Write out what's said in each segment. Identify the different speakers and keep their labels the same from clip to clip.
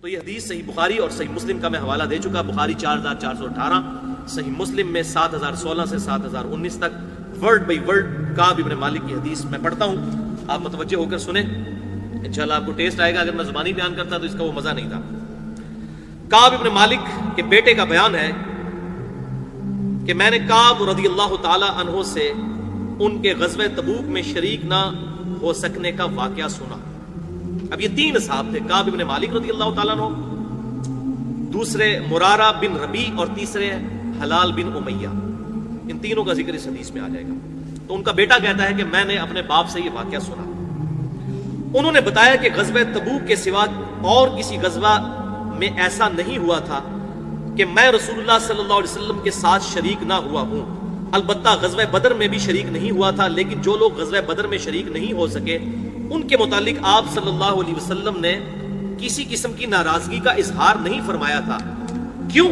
Speaker 1: تو یہ حدیث صحیح بخاری اور صحیح مسلم کا میں حوالہ دے چکا. بخاری 4418، صحیح مسلم میں 7016 سے 7019 تک ورڈ بائی ورڈ کعب ابن مالک کی حدیث میں پڑھتا ہوں. آپ متوجہ ہو کر سنیں، انشاءاللہ آپ کو ٹیسٹ آئے گا. اگر میں زبانی بیان کرتا تو اس کا وہ مزہ نہیں تھا. کعب ابن مالک کے بیٹے کا بیان ہے کہ میں نے کعب رضی اللہ تعالی عنہ سے ان کے غزوہ تبوک میں شریک نہ ہو سکنے کا واقعہ سنا. اب یہ تین اصحاب تھے، کعب ابن مالک رضی اللہ تعالیٰ عنہ، دوسرے مرارہ بن ربیع اور تیسرے حلال بن امیہ. ان تینوں کا ذکر اس حدیث میں آ جائے گا. تو ان کا بیٹا کہتا ہے کہ میں نے اپنے باپ سے یہ واقعہ سنا. انہوں نے بتایا کہ غزوہ تبوک کے سوا اور کسی غزوہ میں ایسا نہیں ہوا تھا کہ میں رسول اللہ صلی اللہ علیہ وسلم کے ساتھ شریک نہ ہوا ہوں. البتہ غزوہ بدر میں بھی شریک نہیں ہوا تھا، لیکن جو لوگ غزوہ بدر میں شریک نہیں ہو سکے ان کے متعلق آپ صلی اللہ علیہ وسلم نے کسی قسم کی ناراضگی کا اظہار نہیں فرمایا تھا. کیوں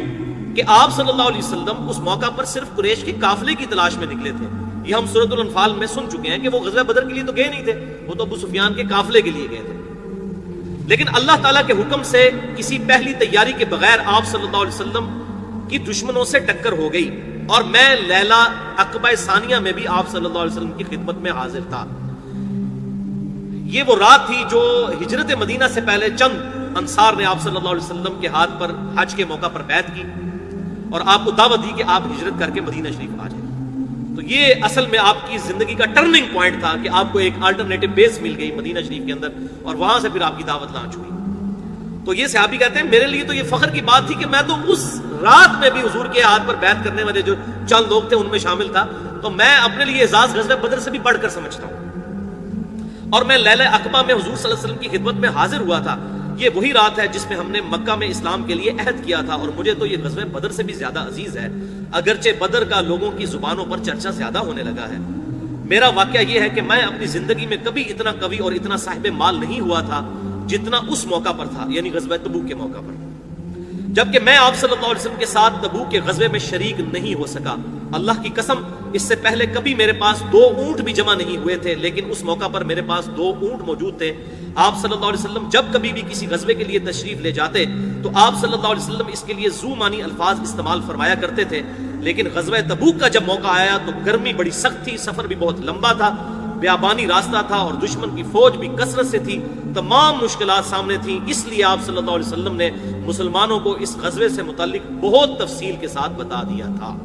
Speaker 1: کہ آپ صلی اللہ علیہ وسلم اس موقع پر صرف قریش کے قافلے کی تلاش میں نکلے تھے. یہ ہم سورۃ الانفال میں سن چکے ہیں کہ وہ غزوہ بدر کے لیے تو گئے نہیں تھے، وہ تو ابو سفیان کے قافلے کے لیے گئے تھے. لیکن اللہ تعالیٰ کے حکم سے کسی پہلی تیاری کے بغیر آپ صلی اللہ علیہ وسلم کی دشمنوں سے ٹکر ہو گئی، اور میں لیلہ عقبہ ثانیہ میں بھی آپ صلی اللہ علیہ وسلم کی خدمت میں حاضر تھا. یہ وہ رات تھی جو ہجرت مدینہ سے پہلے چند انصار نے آپ صلی اللہ علیہ وسلم کے ہاتھ پر حج کے موقع پر بیعت کی اور آپ کو دعوت دی کہ آپ ہجرت کر کے مدینہ شریف آ جائیں. تو یہ اصل میں آپ کی زندگی کا ٹرننگ پوائنٹ تھا کہ آپ کو ایک الٹرنیٹو بیس مل گئی مدینہ شریف کے اندر، اور وہاں سے پھر آپ کی دعوت لانچ ہوئی. تو یہ صحابی کہتے ہیں میرے لیے تو یہ فخر کی بات تھی کہ میں تو اس رات میں بھی حضور کے ہاتھ پر بیعت کرنے والے جو چند لوگ تھے ان میں شامل تھا. تو میں اپنے لیے اعزاز غزوہ بدر سے بھی بڑھ کر سمجھتا ہوں. اور میں لیلہ عقبہ میں حضور صلی اللہ علیہ وسلم کی خدمت میں حاضر ہوا تھا. یہ وہی رات ہے جس میں ہم نے مکہ میں اسلام کے لیے عہد کیا تھا، اور مجھے تو یہ غزوہ بدر سے بھی زیادہ عزیز ہے، اگرچہ بدر کا لوگوں کی زبانوں پر چرچا زیادہ ہونے لگا ہے. میرا واقعہ یہ ہے کہ میں اپنی زندگی میں کبھی اتنا قوی اور اتنا صاحب مال نہیں ہوا تھا جتنا اس موقع پر تھا، یعنی غزوہ تبوک کے موقع پر. جبکہ میں آپ صلی اللہ علیہ وسلم کے ساتھ تبوک کے غزوے میں شریک نہیں ہو سکا. اللہ کی قسم اس سے پہلے کبھی میرے پاس 2 اونٹ بھی جمع نہیں ہوئے تھے، لیکن اس موقع پر میرے پاس 2 اونٹ موجود تھے. آپ صلی اللہ علیہ وسلم جب کبھی بھی کسی غزوے کے لیے تشریف لے جاتے تو آپ صلی اللہ علیہ وسلم اس کے لیے ذو معنی الفاظ استعمال فرمایا کرتے تھے. لیکن غزوہ تبوک کا جب موقع آیا تو گرمی بڑی سخت تھی، سفر بھی بہت لمبا تھا، بیابانی راستہ تھا، اور دشمن کی فوج بھی کثرت سے تھی، تمام مشکلات سامنے تھیں. اس لیے آپ صلی اللہ علیہ وسلم نے مسلمانوں کو اس غزوے سے متعلق بہت تفصیل کے ساتھ بتا دیا تھا.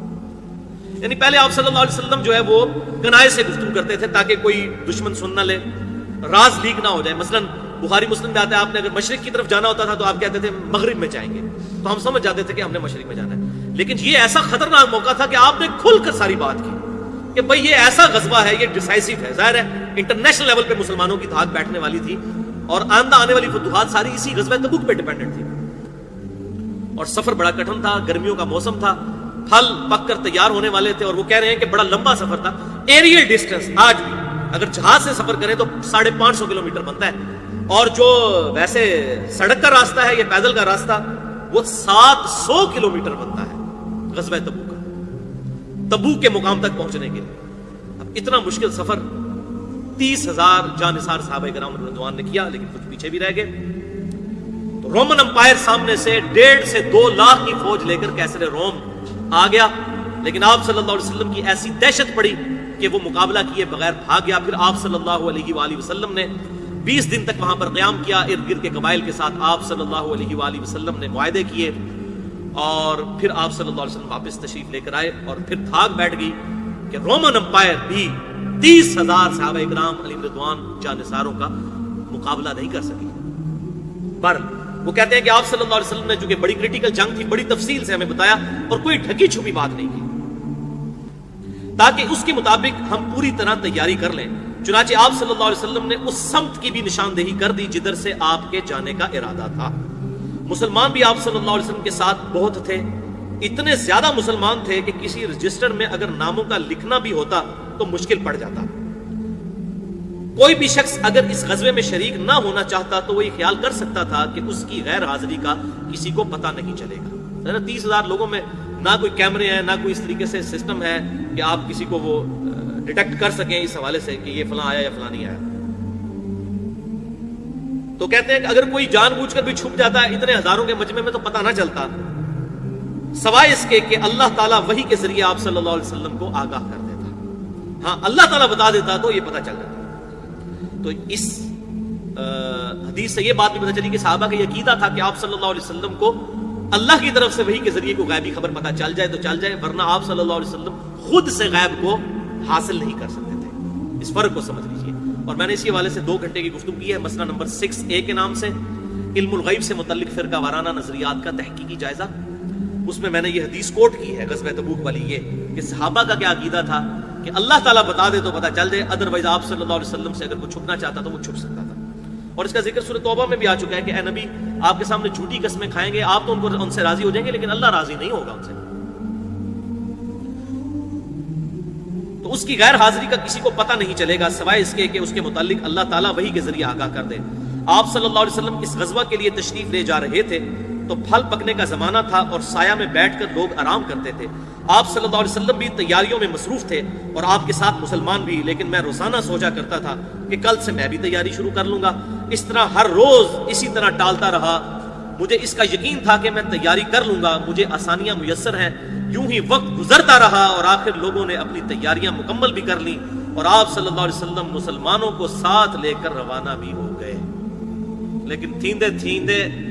Speaker 1: یعنی پہلے آپ صلی اللہ علیہ وسلم جو ہے وہ کنائے سے گفتگو کرتے تھے تاکہ کوئی دشمن سن نہ لے، راز لیک نہ ہو جائے. مثلا بخاری مسلم میں آتا ہے آپ نے اگر مشرق کی طرف جانا ہوتا تھا تو آپ کہتے تھے مغرب میں جائیں گے، تو ہم سمجھ جاتے تھے کہ ہم نے مشرق میں جانا ہے. لیکن یہ ایسا خطرناک موقع تھا کہ آپ نے کھل کر ساری بات کی کہ بھئی یہ ایسا غزوہ ہے، یہ ڈیسائسو ہے. ظاہر ہے انٹرنیشنل لیول پہ مسلمانوں کی دھاک بیٹھنے والی تھی، اور آئندہ آنے والی فتوحات ساری اسی غزوہ تبوک پہ ڈیپینڈنٹ تھی. اور سفر بڑا کٹھن تھا، گرمیوں کا موسم تھا، پھل پک کر تیار ہونے والے تھے، اور وہ کہہ رہے ہیں کہ بڑا لمبا سفر تھا. ایریل ڈسٹینس آج بھی اگر جہاز سے سفر کریں تو 550 کلومیٹر بنتا ہے، اور جو ویسے سڑک کا راستہ ہے یا پیدل کا راستہ وہ 700 کلومیٹر بنتا ہے غزوہ تبوک کا، تبوک کے مقام تک پہنچنے کے لیے. اب اتنا مشکل سفر 30,000 جانثار صحابہ کرام رضوان نے کیا، لیکن کچھ پیچھے بھی رہ گئے. تو رومن امپائر سامنے سے 1.5 سے 2 لاکھ کی فوج لے کر کیسر روم آ گیا، لیکن آپ صلی اللہ علیہ وسلم کی ایسی دہشت پڑی کہ وہ مقابلہ کیے بغیر بھاگ گیا. پھر آپ صلی اللہ علیہ وآلہ وسلم نے 20 دن تک وہاں پر قیام کیا، ارد گرد کے قبائل کے ساتھ آپ صلی اللہ علیہ وآلہ وسلم نے معاہدے کیے، اور پھر آپ صلی اللہ علیہ وسلم واپس تشریف لے کر آئے. اور پھر دھاگ بیٹھ گئی کہ رومن امپائر بھی 30,000 صحابہ اکرام علیہ رضوان جانثاروں کا مقابلہ نہیں کر سکی. پر وہ کہتے ہیں کہ آپ صلی اللہ علیہ وسلم نے چونکہ بڑی کریٹیکل جنگ تھی، بڑی تفصیل سے ہمیں بتایا، اور کوئی ڈھکی چھپی بات نہیں کی، تاکہ اس کے مطابق ہم پوری طرح تیاری کر لیں. چنانچہ آپ صلی اللہ علیہ وسلم نے اس سمت کی بھی نشاندہی کر دی جدھر سے آپ کے جانے کا ارادہ تھا. مسلمان بھی آپ صلی اللہ علیہ وسلم کے ساتھ بہت تھے، اتنے زیادہ مسلمان تھے کہ کسی رجسٹر میں اگر ناموں کا لکھنا بھی ہوتا تو مشکل پڑ جاتا. کوئی بھی شخص اگر اس غزوے میں شریک نہ ہونا چاہتا تو وہ یہ خیال کر سکتا تھا کہ اس کی غیر حاضری کا کسی کو پتہ نہیں چلے گا. 30,000 لوگوں میں نہ کوئی کیمرے ہیں، نہ کوئی اس طریقے سے سسٹم ہے کہ آپ کسی کو وہ ڈیٹیکٹ کر سکیں اس حوالے سے کہ یہ فلاں آیا یا فلاں نہیں آیا. تو کہتے ہیں کہ اگر کوئی جان بوجھ کر بھی چھپ جاتا ہے اتنے ہزاروں کے مجمع میں تو پتہ نہ چلتا، سوائے اس کے کہ اللہ تعالیٰ وحی کے ذریعے آپ صلی اللہ علیہ وسلم کو آگاہ کر دیتا۔ ہاں اللہ تعالیٰ بتا دیتا تو یہ پتہ چل جاتا۔ تو اس حدیث سے یہ بات بھی پتہ چلی کہ صحابہ کا یہ عقیدہ تھا کہ آپ صلی اللہ علیہ وسلم کو اللہ کی طرف سے وحی کے ذریعے کو غیبی خبر پتہ چل جائے تو چل جائے، ورنہ آپ صلی اللہ علیہ وسلم خود سے غیب کو حاصل نہیں کر سکتے تھے۔ اس فرق کو سمجھ لیجئے۔ اور میں نے اسی حوالے سے 2 گھنٹے کی گفتگو کی ہے، مسئلہ نمبر 6A کے نام سے علم الغیب سے متعلق فرقہ وارانہ نظریات کا تحقیقی جائزہ۔ اس میں نے یہ حدیث کوٹ کی ہے غزوہ تبوک والی، یہ کہ صحابہ کا کیا عقیدہ تھا کہ اللہ تعالیٰ بتا دے تو پتہ چل جائے، ادروائز آپ صلی اللہ علیہ وسلم سے اگر کوئی چھپنا چاہتا تو وہ چھپ سکتا تھا۔ اور اس کا ذکر سورہ توبہ میں بھی آ چکا ہے کہ اے نبی آپ کے سامنے جھوٹی قسمیں کھائیں گے، آپ تو ان سے راضی ہو جائیں گے لیکن اللہ راضی نہیں ہوگا ان سے۔ تو اس کی غیر حاضری کا کسی کو پتہ نہیں چلے گا سوائے اس کے کہ اس کے متعلق اللہ تعالیٰ وحی کے ذریعے آگاہ کر دے۔ آپ صلی اللہ علیہ وسلم اس غزوہ کے لیے تشریف لے جا رہے تھے تو پھل پکنے کا زمانہ تھا اور سایہ میں بیٹھ کر لوگ آرام کرتے تھے۔ آپ صلی اللہ علیہ وسلم بھی تیاریوں میں مصروف تھے اور آپ کے ساتھ مسلمان بھی، لیکن میں روزانہ سوچا کرتا تھا کہ کل سے میں بھی تیاری شروع کر لوں گا۔ اس طرح ہر روز اسی طرح ٹالتا رہا۔ مجھے اس کا یقین تھا کہ میں تیاری کر لوں گا، مجھے آسانیاں میسر ہیں۔ یوں ہی وقت گزرتا رہا اور آخر لوگوں نے اپنی تیاریاں مکمل بھی کر لیں اور آپ صلی اللہ علیہ وسلم مسلمانوں کو ساتھ لے کر روانہ بھی ہو گئے۔ لیکن تھیندے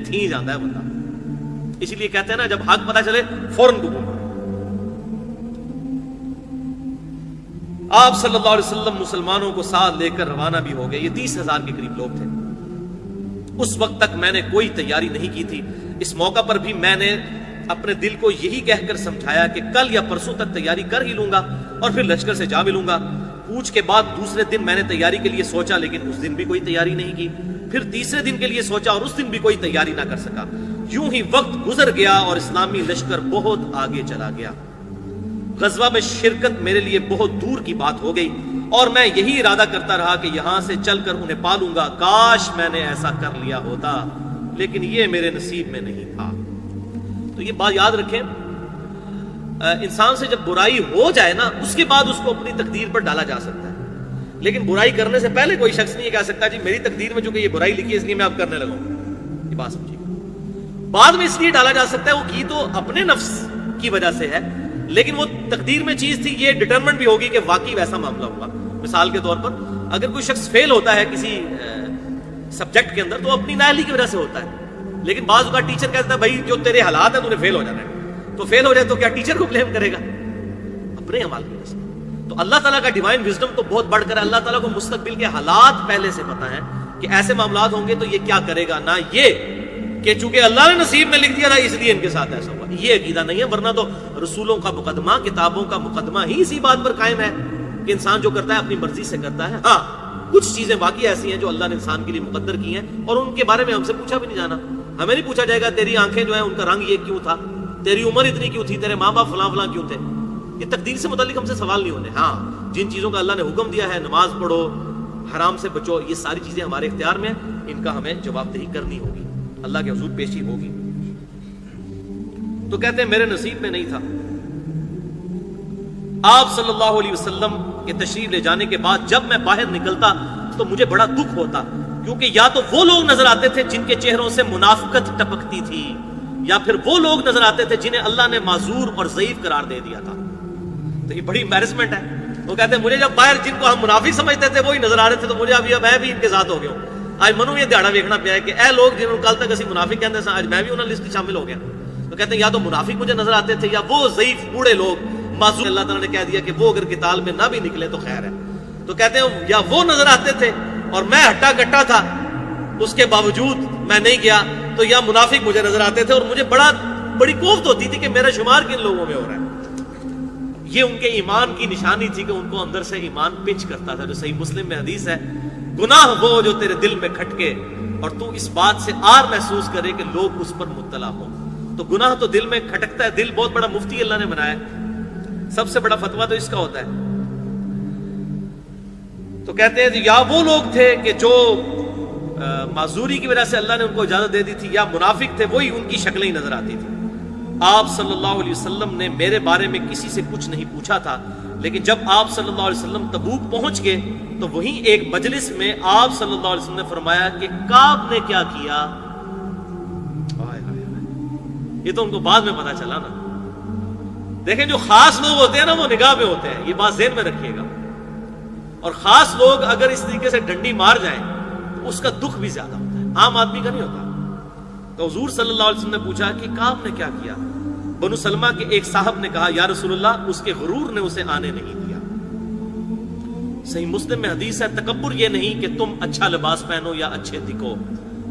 Speaker 1: تھی جاتا ہے بندہ، اسی لیے کہتے ہیں نا جب حق پتہ چلے فوراً قبول کرو۔ آپ صلی اللہ علیہ وسلم مسلمانوں کو ساتھ لے کر روانہ بھی ہو گئے۔ یہ 30,000 کے قریب لوگ تھے۔ اس وقت تک میں نے کوئی تیاری نہیں کی تھی۔ اس موقع پر بھی میں نے اپنے دل کو یہی کہہ کر سمجھایا کہ کل یا پرسوں تک تیاری کر ہی لوں گا اور پھر لشکر سے جا ملوں گا۔ کوچ کے بعد دوسرے دن میں نے تیاری کے لیے سوچا لیکن اس دن بھی کوئی تیاری نہیں کی۔ پھر تیسرے دن کے لیے سوچا اور اس دن بھی کوئی تیاری نہ کر سکا۔ یوں ہی وقت گزر گیا اور اسلامی لشکر بہت آگے چلا گیا۔ غزوہ میں شرکت میرے لیے بہت دور کی بات ہو گئی اور میں یہی ارادہ کرتا رہا کہ یہاں سے چل کر انہیں پالوں گا۔ کاش میں نے ایسا کر لیا ہوتا، لیکن یہ میرے نصیب میں نہیں تھا۔ تو یہ بات یاد رکھیں، انسان سے جب برائی ہو جائے نا اس کے بعد اس کو اپنی تقدیر پر ڈالا جا سکتا ہے، لیکن برائی کرنے سے پہلے کوئی شخص نہیں یہ کہہ سکتا جی میری تقدیر میں جو کہ یہ برائی لکھی ہے اس لیے میں اب کرنے لگا ہوں۔ یہ بات سمجھیے، بعد میں اس لیے ڈالا جا سکتا ہے وہ کی تو اپنے نفس کی وجہ سے ہے، لیکن وہ تقدیر میں چیز تھی، یہ ڈٹرمنٹ بھی ہوگی کہ واقعی ویسا معاملہ ہوا۔ مثال کے طور پر اگر کوئی شخص فیل ہوتا ہے کسی سبجیکٹ کے اندر تو اپنی نااہلی کی وجہ سے ہوتا ہے، لیکن بعض اوقات ٹیچر کہتا ہے بھائی جو تیرے حالات ہیں تو نے فیل ہو جانا ہے، تو فیل ہو جائے تو کیا ٹیچر کو بلیم کرے گا؟ اپنے اعمال کی وجہ سے۔ تو اللہ تعالیٰ کا ڈیوائن وزڈم تو بہت بڑھ کر ہے، اللہ تعالیٰ کو مستقبل کے حالات پہلے سے پتہ ہے کہ ایسے معاملات ہوں گے تو یہ کیا کرے گا، نہ یہ کہ چونکہ اللہ نے نصیب میں لکھ دیا تھا اس لیے ان کے ساتھ ایسا ہوا۔ یہ عقیدہ نہیں ہے، ورنہ تو رسولوں کا مقدمہ، کتابوں کا مقدمہ ہی اسی بات پر قائم ہے کہ انسان جو کرتا ہے اپنی مرضی سے کرتا ہے۔ ہاں کچھ چیزیں واقعی ایسی ہیں جو اللہ نے انسان کے لیے مقدر کی ہیں اور ان کے بارے میں ہم سے پوچھا بھی نہیں جانا۔ ہمیں نہیں پوچھا جائے گا تیری آنکھیں جو ہیں ان کا رنگ یہ کیوں تھا، تیری عمر اتنی کیوں تھی، تیرے ماں باپ فلاں فلاں کیوں تھے۔ یہ تقدیر سے متعلق ہم سے سوال نہیں ہونے۔ ہاں جن چیزوں کا اللہ نے حکم دیا ہے، نماز پڑھو، حرام سے بچو، یہ ساری چیزیں ہمارے اختیار میں ہیں، ان کا ہمیں جواب دہی کرنی ہوگی، اللہ کے حضور پیشی ہوگی۔ تو کہتے ہیں میرے نصیب میں نہیں تھا۔ آپ صلی اللہ علیہ وسلم کے تشریف لے جانے کے بعد جب میں باہر نکلتا تو مجھے بڑا دکھ ہوتا، کیونکہ یا تو وہ لوگ نظر آتے تھے جن کے چہروں سے منافقت ٹپکتی تھی، یا پھر وہ لوگ نظر آتے تھے جنہیں اللہ نے معذور اور ضعیف قرار دے دیا تھا۔ تو یہ بڑی امبیرسمنٹ ہے۔ وہ کہتے ہیں مجھے جب باہر جن کو ہم منافق سمجھتے تھے وہی نظر آ رہے تھے تو مجھے اب میں بھی ان کے ساتھ ہو گیا ہوں۔ آج منو یہ دیہڑا دیکھنا پیا ہے کہ اے لوگ جنہوں کل تک اسی منافق کہتے ہیں آج میں بھی انہوں لسٹ شامل ہو گیا۔ تو کہتے ہیں یا تو منافق مجھے نظر آتے تھے یا وہ ضعیف بوڑھے لوگ معذور، اللہ تعالیٰ نے کہہ دیا کہ وہ اگر قتال میں نہ بھی نکلے تو خیر ہے۔ تو کہتے ہیں یا وہ نظر آتے تھے اور میں ہٹا کٹا تھا اس کے باوجود میں نہیں گیا، تو یا منافق مجھے نظر آتے تھے اور مجھے بڑی کوفت ہوتی تھی کہ میرا شمار کن لوگوں میں ہو رہا ہے۔ یہ ان کے ایمان کی نشانی تھی کہ ان کو اندر سے ایمان پنچ کرتا تھا۔ جو صحیح مسلم میں حدیث ہے، گناہ وہ جو تیرے دل میں کھٹکے اور تو اس بات سے آر محسوس کرے کہ لوگ اس پر مطلع ہوں۔ تو گناہ تو دل میں کھٹکتا ہے، دل بہت بڑا مفتی اللہ نے بنایا ہے، سب سے بڑا فتویٰ تو اس کا ہوتا ہے۔ تو کہتے ہیں یا وہ لوگ تھے کہ جو معذوری کی وجہ سے اللہ نے ان کو اجازت دے دی تھی، یا منافق تھے وہی ان کی شکلیں ہی نظر آتی تھی۔ آپ صلی اللہ علیہ وسلم نے میرے بارے میں کسی سے کچھ نہیں پوچھا تھا، لیکن جب آپ صلی اللہ علیہ وسلم تبوک پہنچ گئے تو وہیں ایک مجلس میں آپ صلی اللہ علیہ وسلم نے فرمایا کہ کعب نے کیا کیا. یہ تو ان کو بعد میں پتا چلا نا. دیکھیں جو خاص لوگ ہوتے ہیں نا وہ نگاہ میں ہوتے ہیں, یہ بات ذہن میں رکھیے گا. اور خاص لوگ اگر اس طریقے سے ڈنڈی مار جائیں تو اس کا دکھ بھی زیادہ ہوتا ہے, عام آدمی کا نہیں ہوتا. تو حضور صلی اللہ علیہ وسلم نے پوچھا کہ کعب نے کیا کیا. بنو سلمہ کے ایک صاحب نے کہا یا رسول اللہ اس کے غرور نے اسے آنے نہیں دیا. صحیح مسلم میں حدیث ہے تکبر یہ نہیں کہ تم اچھا لباس پہنو یا اچھے دکھو,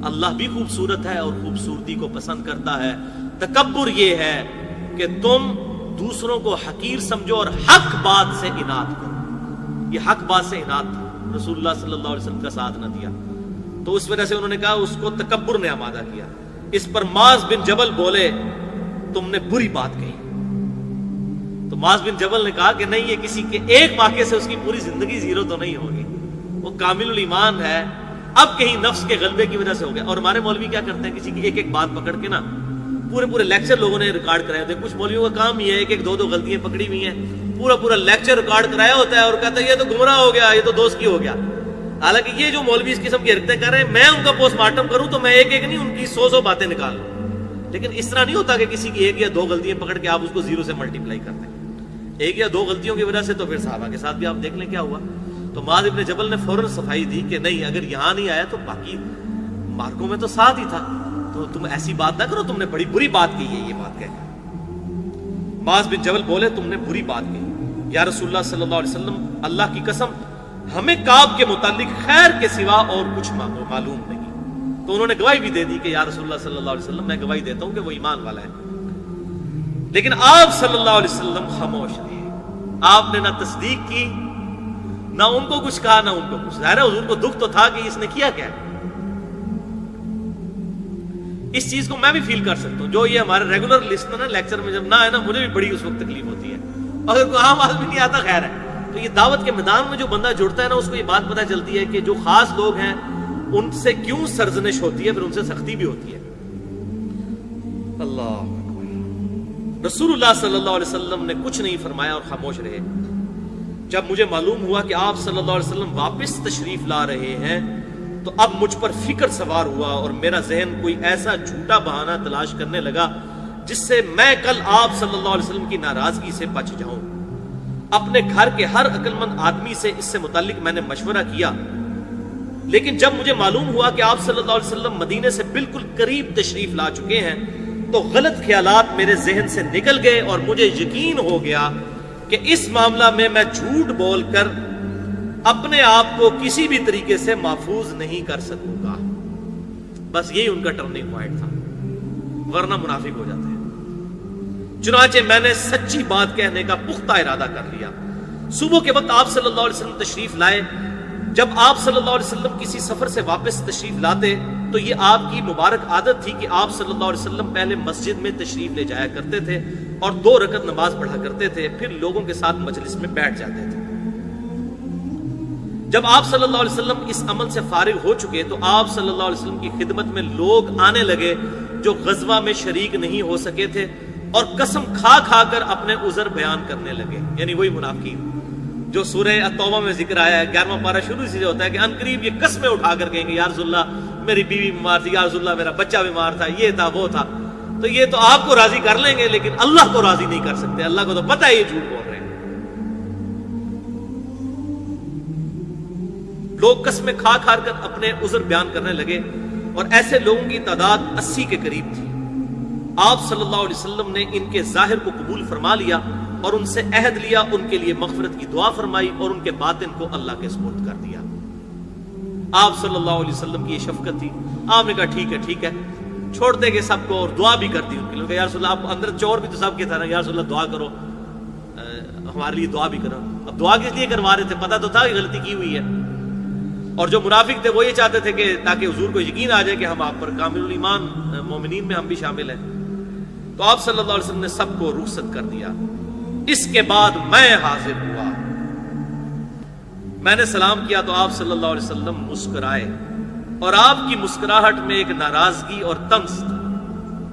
Speaker 1: اللہ بھی خوبصورت ہے اور خوبصورتی کو پسند کرتا ہے. تکبر یہ ہے کہ تم دوسروں کو حقیر سمجھو اور حق بات سے اناد کرو. یہ حق بات سے اناد تھا, رسول اللہ صلی اللہ علیہ وسلم کا ساتھ نہ دیا. تو اس وجہ سے انہوں نے کہا اس کو تکبر نے آمادہ کیا. اس پر معاذ بن جبل بولے تم نے بری بات کہی. تو معاذ بن جبل نے کہا کہ نہیں, یہ کسی کے ایک واقعے سے اس کی پوری زندگی زیرو تو نہیں ہوگی, وہ کامل الایمان ہے, اب کہیں نفس کے غلبے کی وجہ سے ہو گیا. اور ہمارے مولوی کیا کرتے ہیں, کسی کی ایک ایک بات پکڑ کے نا پورے لیکچر لوگوں نے ریکارڈ کرائے ہوتے ہیں. کچھ مولویوں کا کام ہی ہے ایک ایک دو غلطیاں پکڑی ہوئی ہیں, پورا لیکچر ریکارڈ کرایا ہوتا ہے اور کہتا ہے یہ تو گمراہ ہو گیا, یہ تو دوست کی ہو گیا. حالانکہ یہ جو مولوی اس قسم کی حرکتیں کر رہے ہیں, میں ان کا پوسٹ مارٹم کروں تو میں ایک ایک نہیں ان کی 100 باتیں نکال لوں. لیکن اس طرح نہیں ہوتا کہ کسی کی ایک یا دو غلطیاں پکڑ کے آپ اس کو زیرو سے ملٹیپلائی کرتے ہیں. ایک یا دو غلطیوں کی وجہ سے تو پھر صحابہ کے ساتھ بھی آپ دیکھ لیں کیا ہوا. تو معاذ ابن جبل نے فوراً صفائی دی کہ نہیں, اگر یہاں نہیں آیا تو باقی مارکوں میں تو ساتھ ہی تھا, تو تم ایسی بات نہ کرو, تم نے بڑی بری بات کی ہے. یہ بات کہہ معاذ بن جبل بولے تم نے بری بات کہی. یا رسول اللہ صلی اللہ علیہ وسلم اللہ کی قسم ہمیں کعب کے متعلق خیر کے سوا اور کچھ معلوم نہیں. تو انہوں نے گواہی بھی دے دی کہ یا رسول اللہ صلی اللہ علیہ وسلم میں گواہی دیتا ہوں کہ وہ ایمان والا ہے. لیکن آپ صلی اللہ علیہ وسلم خاموش رہے. آپ نے نہ تصدیق کی, نہ ان کو کچھ کہا, نہ ان کو کچھ. ظاہر ہے حضور کو دکھ تو تھا کہ اس نے کیا کیا. اس چیز کو میں بھی فیل کر سکتا ہوں. جو یہ ہمارے ریگولر لسنر ہے لیکچر میں جب نہ آئے نا, مجھے بھی بڑی اس وقت تکلیف ہوتی ہے. اگر کوئی عام آدمی نہیں آتا خیر ہے. تو یہ دعوت کے میدان میں جو بندہ جڑتا ہے نا, اس کو یہ بات پتہ چلتی ہے کہ جو خاص لوگ ہیں ان سے کیوں سرزنش ہوتی ہے, پھر ان سے سختی بھی ہوتی ہے. اللہ رسول اللہ صلی اللہ علیہ وسلم نے کچھ نہیں فرمایا اور خاموش رہے. جب مجھے معلوم ہوا کہ آپ صلی اللہ علیہ وسلم واپس تشریف لا رہے ہیں تو اب مجھ پر فکر سوار ہوا اور میرا ذہن کوئی ایسا جھوٹا بہانہ تلاش کرنے لگا جس سے میں کل آپ صلی اللہ علیہ وسلم کی ناراضگی سے بچ جاؤں. اپنے گھر کے ہر عقل مند آدمی سے اس سے متعلق میں نے مشورہ کیا, لیکن جب مجھے معلوم ہوا کہ آپ صلی اللہ علیہ وسلم مدینے سے بالکل قریب تشریف لا چکے ہیں تو غلط خیالات میرے ذہن سے نکل گئے اور مجھے یقین ہو گیا کہ اس معاملہ میں جھوٹ بول کر اپنے آپ کو کسی بھی طریقے سے محفوظ نہیں کر سکوں گا. بس یہی ان کا ٹرننگ پوائنٹ تھا, ورنہ منافق ہو جاتے ہیں. چنانچہ میں نے سچی بات کہنے کا پختہ ارادہ کر لیا. صبح کے وقت آپ صلی اللہ علیہ وسلم تشریف لائے. جب آپ صلی اللہ علیہ وسلم کسی سفر سے واپس تشریف لاتے تو یہ آپ کی مبارک عادت تھی کہ آپ صلی اللہ علیہ وسلم پہلے مسجد میں تشریف لے جایا کرتے تھے اور 2 رکعت نماز پڑھا کرتے تھے, پھر لوگوں کے ساتھ مجلس میں بیٹھ جاتے تھے. جب آپ صلی اللہ علیہ وسلم اس عمل سے فارغ ہو چکے تو آپ صلی اللہ علیہ وسلم کی خدمت میں لوگ آنے لگے جو غزوہ میں شریک نہیں ہو سکے تھے اور قسم کھا کھا کر اپنے عذر بیان کرنے لگے. یعنی وہی منافقین جو سورہ التوبہ میں ذکر آیا ہے, 11واں پارہ شروع سے ہوتا ہے کہ ان قریب یہ قسمیں اٹھا کر کہیں گے یا رسول اللہ میری بیوی بیمار تھی, یا رسول اللہ میرا بچہ بیمار تھا, یہ تھا وہ تھا. تو یہ تو آپ کو راضی کر لیں گے لیکن اللہ کو راضی نہیں کر سکتے. اللہ کو تو پتہ ہے یہ جھوٹ بول رہے ہیں. لوگ قسمیں کھا کھا کر اپنے عذر بیان کرنے لگے اور ایسے لوگوں کی تعداد 80 کے قریب تھی. آپ صلی اللہ علیہ وسلم نے ان کے ظاہر کو قبول فرما لیا اور ان سے عہد لیا, ان کے لیے مغفرت کی دعا فرمائی اور ان کے باطن کو اللہ کے سپرد کر دیا. آپ صلی اللہ علیہ وسلم کی یہ شفقت تھی. آپ نے کہا ٹھیک ہے چھوڑ دیں گے سب کو, اور دعا بھی کر دی ان کے لیے. یا رسول اللہ آپ اندر چور بھی تو سب کے تھا نا, یا رسول اللہ دعا کرو, ہمارے لیے دعا بھی کرو. اب دعا کس لیے کروا رہے تھے, پتہ تو تھا کہ غلطی کی ہوئی ہے. اور جو منافق تھے وہ یہ چاہتے تھے کہ تاکہ حضور کو یقین آ جائے کہ ہم آپ پر کامل الایمان مومنین میں ہم بھی شامل ہیں. تو آپ صلی اللہ علیہ وسلم نے سب کو رخصت کر دیا. اس کے بعد میں حاضر ہوا, میں نے سلام کیا تو آپ صلی اللہ علیہ وسلم مسکرائے اور آپ کی مسکراہٹ میں ایک ناراضگی اور طنز تھا.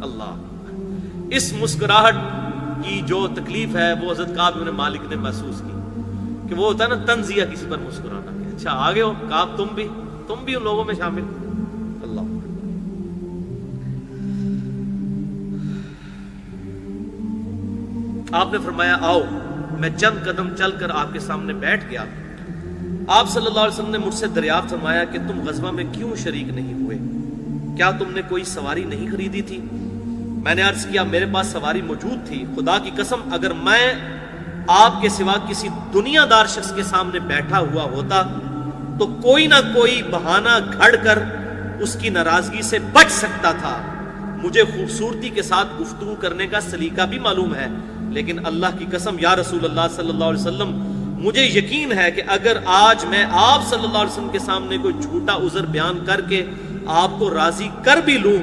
Speaker 1: اللہ اس مسکراہٹ کی جو تکلیف ہے وہ حضرت کعب بن مالک نے محسوس کی. کہ وہ ہوتا ہے نا تنزیہ کسی پر مسکرانا کہ اچھا آگے ہو کعب تم بھی ان لوگوں میں شامل. اللہ آپ نے فرمایا آؤ. میں چند قدم چل کر آپ کے سامنے بیٹھ گیا. آپ صلی اللہ علیہ وسلم نے مجھ سے دریافت فرمایا کہ تم غزوہ میں کیوں شریک نہیں ہوئے؟ کیا تم نے کوئی سواری نہیں خریدی تھی؟ میں نے عرض کیا میرے پاس سواری موجود تھی. خدا کی قسم اگر میں آپ کے سوا کسی دنیا دار شخص کے سامنے بیٹھا ہوا ہوتا تو کوئی نہ کوئی بہانہ گھڑ کر اس کی ناراضگی سے بچ سکتا تھا. مجھے خوبصورتی کے ساتھ گفتگو کرنے کا سلیقہ بھی معلوم ہے، لیکن اللہ کی قسم یا رسول اللہ صلی اللہ علیہ وسلم مجھے یقین ہے کہ اگر آج میں آپ صلی اللہ علیہ وسلم کے سامنے کوئی جھوٹا عذر بیان کر کے آپ کو راضی کر بھی لوں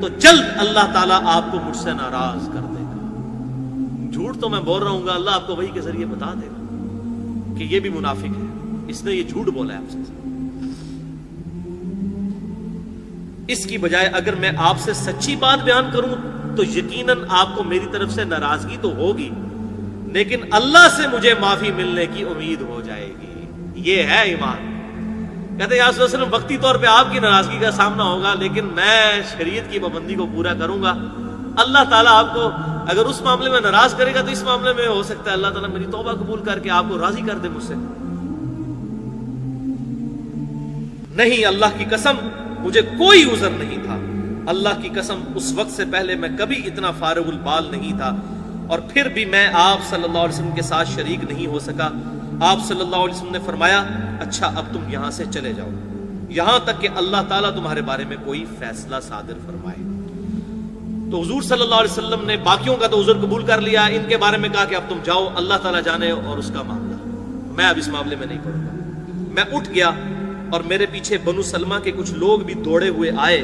Speaker 1: تو جلد اللہ تعالیٰ آپ کو مجھ سے ناراض کر دے گا. جھوٹ تو میں بول رہا ہوں گا، اللہ آپ کو وحی کے ذریعے بتا دے گا کہ یہ بھی منافق ہے، اس نے یہ جھوٹ بولا ہے آپ سے. اس کی بجائے اگر میں آپ سے سچی بات بیان کروں تو یقیناً آپ کو میری طرف سے ناراضگی تو ہوگی، لیکن اللہ سے مجھے معافی ملنے کی امید ہو جائے گی. یہ ہے ایمان. کہتے ہیں یا رسول اللہ صلی اللہ علیہ وسلم وقتی طور پہ آپ کی ناراضگی کا سامنا ہوگا، لیکن میں شریعت کی پابندی کو پورا کروں گا. اللہ تعالیٰ آپ کو اگر اس معاملے میں ناراض کرے گا تو اس معاملے میں ہو سکتا ہے اللہ تعالیٰ میری توبہ قبول کر کے آپ کو راضی کر دے مجھ سے. نہیں، اللہ کی قسم مجھے کوئی عذر نہیں تھا. اللہ کی قسم اس وقت سے پہلے میں کبھی اتنا فارغ البال نہیں تھا، اور پھر بھی میں آپ صلی اللہ علیہ وسلم کے ساتھ شریک نہیں ہو سکا. آپ صلی اللہ علیہ وسلم نے فرمایا اچھا اب تم یہاں سے چلے جاؤ یہاں تک کہ اللہ تعالیٰ تمہارے بارے میں کوئی فیصلہ صادر فرمائے. تو حضور صلی اللہ علیہ وسلم نے باقیوں کا تو عذر قبول کر لیا، ان کے بارے میں کہا کہ اب تم جاؤ، اللہ تعالیٰ جانے اور اس کا معاملہ، میں اب اس معاملے میں نہیں پڑوں گا. میں اٹھ گیا اور میرے پیچھے بنو سلمہ کے کچھ لوگ بھی دوڑے ہوئے آئے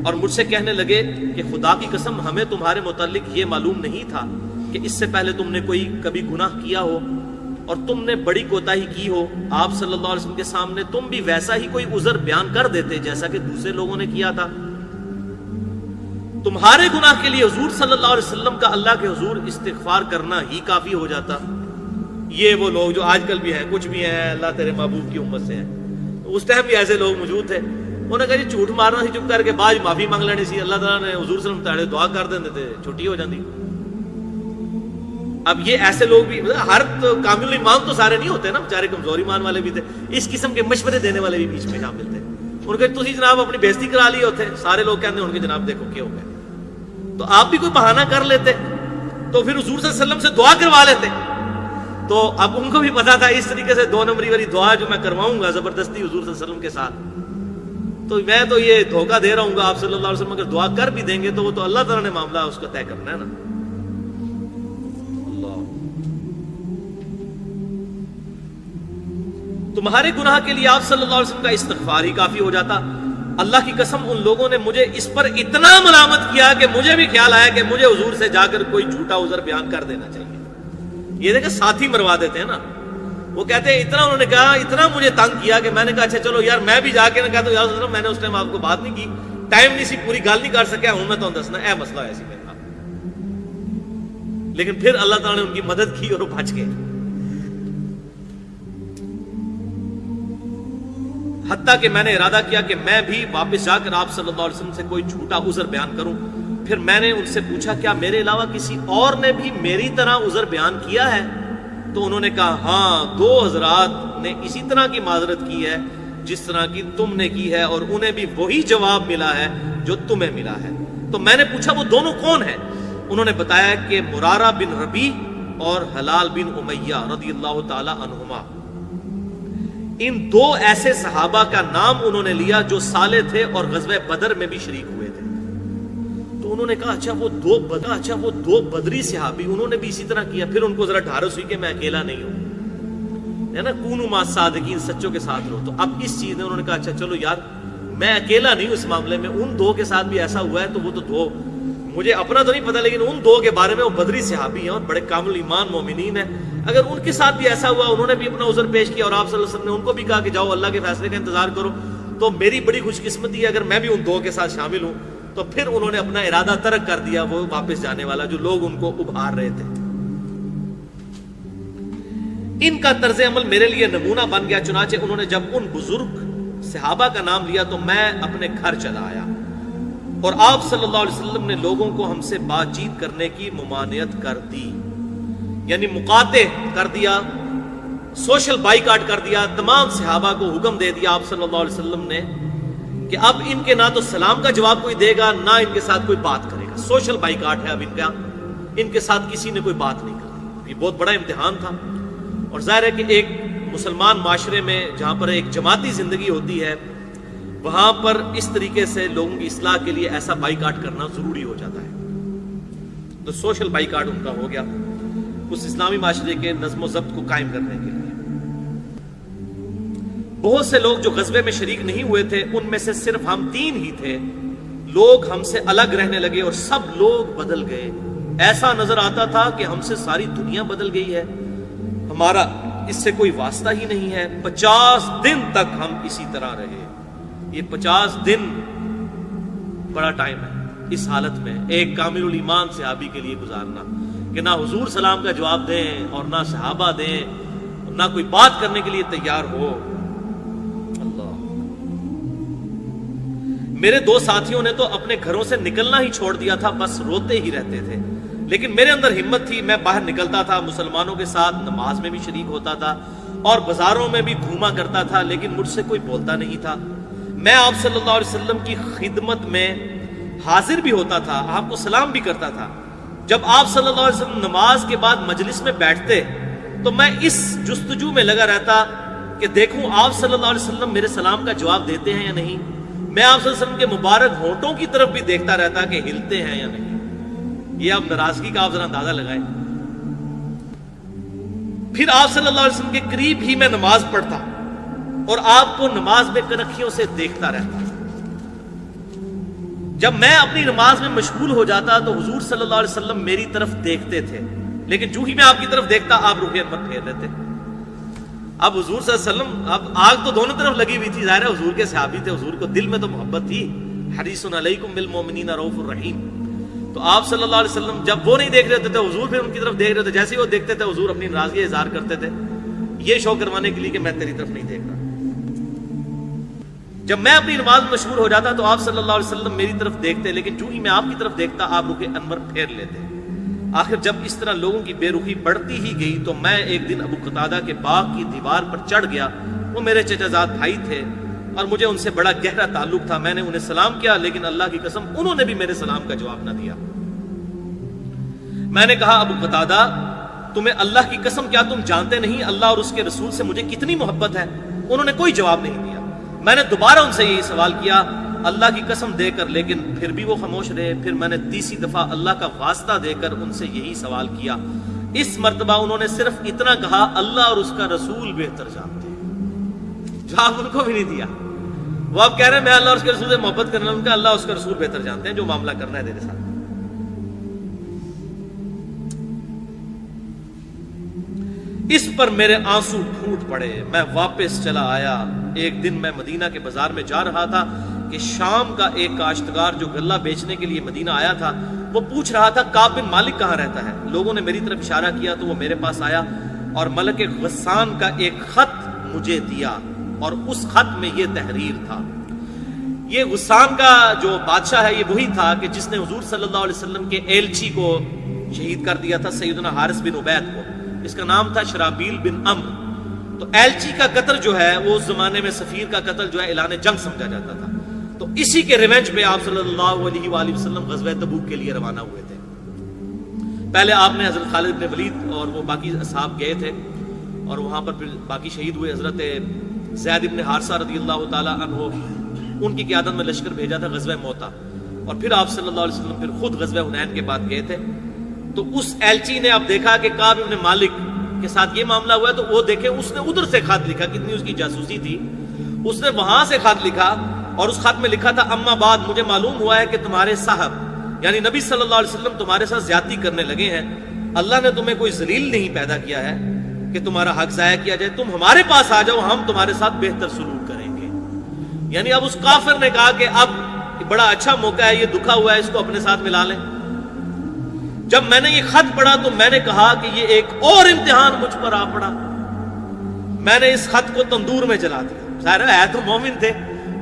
Speaker 1: اور مجھ سے کہنے لگے کہ خدا کی قسم ہمیں تمہارے متعلق یہ معلوم نہیں تھا کہ اس سے پہلے تم نے کوئی کبھی گناہ کیا ہو اور تم نے بڑی کوتاہی کی ہو. آپ صلی اللہ علیہ وسلم کے سامنے تم بھی ویسا ہی کوئی عذر بیان کر دیتے جیسا کہ دوسرے لوگوں نے کیا تھا. تمہارے گناہ کے لیے حضور صلی اللہ علیہ وسلم کا اللہ کے حضور استغفار کرنا ہی کافی ہو جاتا. یہ وہ لوگ جو آج کل بھی ہیں، کچھ بھی ہیں اللہ تیرے محبوب کی امت سے ہیں، اس ٹائم بھی ایسے لوگ موجود تھے. انہوں نے کہا جی جھوٹ مارنا سی چپ کر کے بعد معافی مانگ لینی سی، اللہ تعالیٰ نے حضور صلی اللہ علیہ وسلم دعا کر دیتے تھے، چھٹی ہو جاتی. اب یہ ایسے لوگ بھی، ہر کامل ایمان تو سارے نہیں ہوتے نا، بیچارے کمزور ایمان والے بھی تھے، اس قسم کے مشورے دینے والے بھی بیچ میں شامل تھے. ان کے تسی جناب اپنی بےزتی کرا لی ہوتے، سارے لوگ کہتے ہیں ان کے جناب دیکھو کیا ہو گیا، تو آپ بھی کوئی بہانہ کر لیتے تو پھر حضور صلی اللہ علیہ وسلم سے دعا کروا لیتے. تو اب ان کو بھی پتا تھا اس طریقے سے 2 نمبری والی دعا جو میں کرواؤں گا زبردستی حضور صلی اللہ علیہ وسلم کے ساتھ، تو میں تو یہ دھوکہ دے رہا ہوں گا. آپ صلی اللہ علیہ وسلم اگر دعا کر بھی دیں گے تو وہ تو اللہ تعالیٰ نے معاملہ اس کا طے کرنا ہے نا. تمہارے گناہ کے لیے آپ صلی اللہ علیہ وسلم کا استغفار ہی کافی ہو جاتا. اللہ کی قسم ان لوگوں نے مجھے اس پر اتنا ملامت کیا کہ مجھے بھی خیال آیا کہ مجھے حضور سے جا کر کوئی جھوٹا عذر بیان کر دینا چاہیے. یہ دیکھیں ساتھی مروا دیتے ہیں نا. وہ کہتے ہیں اتنا انہوں نے کہا، اتنا مجھے تنگ کیا کہ میں نے کہا اچھا چلو یار میں بھی جا کے نہ کہتا ہوں یار میں نے اس ٹائم آپ کو بات نہیں کی، ٹائم نہیں سی، پوری گل نہیں کر سکیا، ہوں میں تو دسنا اے مسئلہ ایسی میرے ساتھ. لیکن پھر اللہ تعالیٰ نے ان کی مدد کی اور وہ بچ گئے. حتیٰ کہ میں نے ارادہ کیا کہ میں بھی واپس جا کر آپ صلی اللہ علیہ وسلم سے کوئی جھوٹا عذر بیان کروں. پھر میں نے ان سے پوچھا کیا میرے علاوہ کسی اور نے بھی میری طرح عذر بیان کیا ہے؟ تو انہوں نے کہا ہاں 2 حضرات نے اسی طرح کی معذرت کی ہے جس طرح کی تم نے کی ہے، اور انہیں بھی وہی جواب ملا ہے جو تمہیں ملا ہے. تو میں نے پوچھا وہ دونوں کون ہیں؟ انہوں نے بتایا کہ مرارہ بن ربیع اور حلال بن امیہ رضی اللہ تعالی عنہما. ان 2 ایسے صحابہ کا نام انہوں نے لیا جو سالے تھے اور غزوہ بدر میں بھی شریک ہوئے تھے. تو انہوں نے کہا اچھا وہ دو بدری صحابی، انہوں نے بھی اسی طرح کیا. پھر ان کو ذرا ڈھارس ہوئی کہ میں اکیلا نہیں ہوں، ہے نا، کونوا مع الصادقین، سچوں کے ساتھ رہو. تو اب اس چیز نے انہوں نے کہا اچھا چلو یار میں اکیلا نہیں ہوں اس معاملے میں، ان 2 کے ساتھ بھی ایسا ہوا ہے تو وہ تو 2 مجھے اپنا تو نہیں پتا، لیکن ان 2 کے بارے میں وہ بدری صحابی ہیں اور بڑے کامل ایمان مومنین ہیں. اگر ان کے ساتھ بھی ایسا ہوا، انہوں نے بھی اپنا عذر پیش کیا اور آپ صلی اللہ علیہ وسلم نے ان کو بھی کہا کہ جاؤ اللہ کے فیصلے کا انتظار کرو، تو میری بڑی خوش قسمتی ہے اگر میں بھی ان 2 کے ساتھ شامل ہوں. تو پھر انہوں نے اپنا ارادہ ترک کر دیا، وہ واپس جانے والا جو لوگ ان کو ابھار رہے تھے. ان کا طرز عمل میرے لیے نمونہ بن گیا، چنانچہ انہوں نے جب ان بزرگ صحابہ کا نام لیا تو میں اپنے گھر چلا آیا، اور آپ صلی اللہ علیہ وسلم نے لوگوں کو ہم سے بات چیت کرنے کی ممانعت کر دی، یعنی مقاطع کر دیا، سوشل بائیکاٹ کر دیا، تمام صحابہ کو حکم دے دیا آپ صلی اللہ علیہ وسلم نے کہ اب ان کے نہ تو سلام کا جواب کوئی دے گا، نہ ان کے ساتھ کوئی بات کرے گا، سوشل بائیکاٹ ہے اب ان کا، ان کے ساتھ کسی نے کوئی بات نہیں کرنی۔ یہ بہت بڑا امتحان تھا، اور ظاہر ہے کہ ایک مسلمان معاشرے میں جہاں پر ایک جماعتی زندگی ہوتی ہے وہاں پر اس طریقے سے لوگوں کی اصلاح کے لیے ایسا بائیکاٹ کرنا ضروری ہو جاتا ہے۔ تو سوشل بائیکاٹ ان کا ہو گیا اس اسلامی معاشرے کے نظم و ضبط کو قائم کرنے کے لیے۔ بہت سے لوگ جو غزوے میں شریک نہیں ہوئے تھے ان میں سے صرف ہم 3 ہی تھے، لوگ ہم سے الگ رہنے لگے اور سب لوگ بدل گئے، ایسا نظر آتا تھا کہ ہم سے ساری دنیا بدل گئی ہے، ہمارا اس سے کوئی واسطہ ہی نہیں ہے۔ 50 دن تک ہم اسی طرح رہے۔ یہ 50 دن بڑا ٹائم ہے اس حالت میں ایک کامل الایمان صحابی کے لیے گزارنا، کہ نہ حضور سلام کا جواب دیں اور نہ صحابہ دیں، نہ کوئی بات کرنے کے لیے تیار ہو۔ اللہ، میرے 2 ساتھیوں نے تو اپنے گھروں سے نکلنا ہی چھوڑ دیا تھا، بس روتے ہی رہتے تھے، لیکن میرے اندر ہمت تھی، میں باہر نکلتا تھا، مسلمانوں کے ساتھ نماز میں بھی شریک ہوتا تھا اور بازاروں میں بھی گھوما کرتا تھا، لیکن مجھ سے کوئی بولتا نہیں تھا۔ میں آپ صلی اللہ علیہ وسلم کی خدمت میں حاضر بھی ہوتا تھا، آپ کو سلام بھی کرتا تھا۔ جب آپ صلی اللہ علیہ وسلم نماز کے بعد مجلس میں بیٹھتے تو میں اس جستجو میں لگا رہتا کہ دیکھوں آپ صلی اللہ علیہ وسلم میرے سلام کا جواب دیتے ہیں یا نہیں۔ میں آپ صلی اللہ علیہ وسلم کے مبارک ہونٹوں کی طرف بھی دیکھتا رہتا کہ ہلتے ہیں یا نہیں۔ یہ اب ناراضگی کا آپ ذرا اندازہ لگائیں۔ پھر آپ صلی اللہ علیہ وسلم کے قریب ہی میں نماز پڑھتا اور آپ کو نماز میں کنکھیوں سے دیکھتا رہتا۔ جب میں اپنی نماز میں مشغول ہو جاتا تو حضور صلی اللہ علیہ وسلم میری طرف دیکھتے تھے، لیکن جو ہی میں آپ کی طرف دیکھتا آپ رخ انور پھیر لیتے۔ اب حضور صلی اللہ علیہ وسلم، اب آگ تو دونوں طرف لگی ہوئی تھی، ظاہر ہے حضور کے صحابی تھے، حضور کو دل میں تو محبت تھی، حریص علیکم بالمؤمنین رؤوف الرحیم۔ تو آپ صلی اللہ علیہ وسلم جب وہ نہیں دیکھ رہے تھے حضور پھر ان کی طرف دیکھ رہے تھے، جیسے ہی وہ دیکھتے تھے حضور اپنی ناراضگی اظہار کرتے تھے، یہ شو کروانے کے لیے کہ میں تیری طرف نہیں دیکھ رہا۔ جب میں اپنی نماز میں مشغول ہو جاتا تو آپ صلی اللہ علیہ وسلم میری طرف دیکھتے، لیکن جو ہی میں آپ کی طرف دیکھتا آپ رخ انور پھیر لیتے۔ آخر جب اس طرح لوگوں کی بے رخی بڑھتی ہی گئی تو میں ایک دن ابو قتادہ کے باغ کی دیوار پر چڑھ گیا، وہ میرے چچا زاد بھائی تھے اور مجھے ان سے بڑا گہرا تعلق تھا۔ میں نے انہیں سلام کیا، لیکن اللہ کی قسم انہوں نے بھی میرے سلام کا جواب نہ دیا۔ میں نے کہا ابو قتادہ تمہیں اللہ کی قسم کیا تم جانتے نہیں اللہ اور اس کے رسول سے مجھے کتنی محبت ہے؟ انہوں نے کوئی جواب نہیں دیا۔ میں نے دوبارہ ان سے یہی سوال کیا اللہ کی قسم دے کر، لیکن پھر بھی وہ خاموش رہے۔ پھر میں نے تیسری دفعہ اللہ کا واسطہ دے کر ان سے یہی سوال کیا۔ اس مرتبہ انہوں نے صرف اتنا کہا اللہ اور اس کا رسول بہتر جانتے ہیں۔ جواب ان کو بھی نہیں دیا۔ وہ اب کہہ رہے ہیں میں اللہ اور اس کے رسول سے محبت کرنا، ان کا اللہ اور اس کا رسول بہتر جانتے ہیں، جو معاملہ کرنا ہے تیرے ساتھ۔ اس پر میرے آنسو پھوٹ پڑے، میں واپس چلا آیا۔ ایک دن میں مدینہ کے بازار میں جا رہا تھا کہ شام کا ایک کاشتکار جو غلہ بیچنے کے لیے مدینہ آیا تھا وہ پوچھ رہا تھا کعب بن مالک کہاں رہتا ہے۔ لوگوں نے میری طرف اشارہ کیا تو وہ میرے پاس آیا اور ملک غسان کا ایک خط مجھے دیا، اور اس خط میں یہ تحریر تھا۔ یہ غسان کا جو بادشاہ ہے یہ وہی تھا کہ جس نے حضور صلی اللہ علیہ وسلم کے ایلچی کو شہید کر دیا تھا، سیدنا حارث بن عبید کو۔ اس کا نام تھا شرابیل بن عمرو۔ تو ایلچی کا قتل جو ہے وہ اس زمانے میں سفیر کا قتل جو ہے اعلان جنگ سمجھا جاتا تھا۔ تو اسی کے ریونج پہ آپ صلی اللہ علیہ وآلہ وسلم غزوہ تبوک کے لیے روانہ ہوئے تھے۔ پہلے آپ نے حضرت خالد بن ولید اور وہ باقی اصحاب گئے تھے اور وہاں پر پھر باقی شہید ہوئے۔ حضرت زید بن حارثہ رضی اللہ تعالی عنہ ان کی قیادت میں لشکر بھیجا تھا غزوہ موتا، اور پھر آپ صلی اللہ علیہ وسلم پھر خود غزوہ حنین کے بعد گئے تھے۔ تو اس ایلچی نے اب دیکھا کہ کعب بن مالک کے ساتھ یہ معاملہ ہوا ہے، تو وہ دیکھے اس نے ادھر سے خط لکھا، کتنی اس کی جاسوسی تھی، اس نے وہاں سے خط لکھا اور اس خط میں لکھا تھا اما بعد مجھے معلوم ہوا ہے کہ تمہارے صاحب یعنی نبی صلی اللہ علیہ وسلم تمہارے ساتھ زیادتی کرنے لگے ہیں۔ اللہ نے تمہیں کوئی ذلیل نہیں پیدا کیا ہے کہ تمہارا حق ضائع کیا جائے، تم ہمارے پاس آ جاؤ، ہم تمہارے ساتھ بہتر سلوک کریں گے۔ یعنی اب اس کافر نے کہا کہ اب بڑا اچھا موقع ہے، یہ دکھا ہوا ہے، اس کو اپنے ساتھ ملا لیں۔ جب میں نے یہ خط پڑھا تو میں نے کہا کہ یہ ایک اور امتحان مجھ پر آ پڑا۔ میں نے اس خط کو تندور میں جلا دیا. ظاہر ہے تو مومن تھے,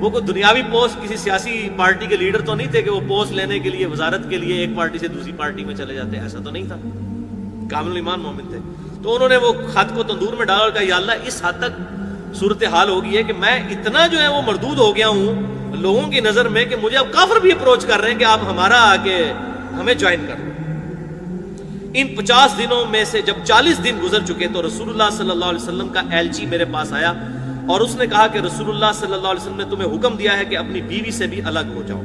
Speaker 1: وہ کوئی دنیاوی پوسٹ کسی سیاسی پارٹی کے لیڈر تو نہیں تھے کہ وہ پوسٹ لینے کے لیے وزارت کے لیے ایک پارٹی سے دوسری پارٹی میں چلے جاتے, ایسا تو نہیں تھا, کامل ایمان مومن تھے. تو انہوں نے وہ خط کو تندور میں ڈالا اور کہا یا اللہ اس حد تک صورتحال ہو گئی ہے کہ میں اتنا جو ہے وہ مردود ہو گیا ہوں لوگوں کی نظر میں کہ مجھے اب کافر بھی اپروچ کر رہے ہیں کہ آپ ہمارا آگے ہمیں جوائن کر لو. ان 50 دنوں میں سے جب 40 دن گزر چکے تو رسول اللہ صلی اللہ علیہ وسلم کا ایلچی میرے پاس آیا اور اس نے کہا کہ رسول اللہ صلی اللہ علیہ وسلم نے تمہیں حکم دیا ہے کہ اپنی بیوی سے بھی الگ ہو جاؤ.